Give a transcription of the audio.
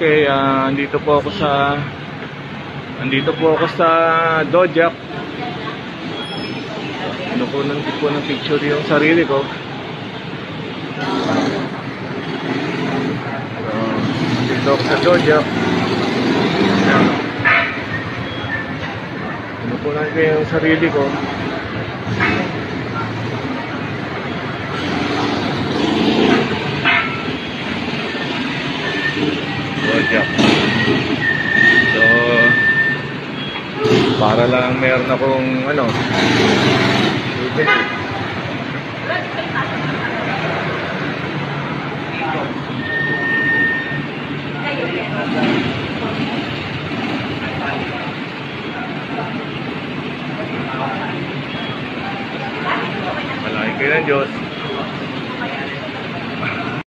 Okay, andito po ako sa Dojak. Kinukunan ko po ng picture yung sarili ko. Andito ako sa Dojak. Kinukunan ko yung sarili ko. Dojak. So, para lang meron akong souvenir.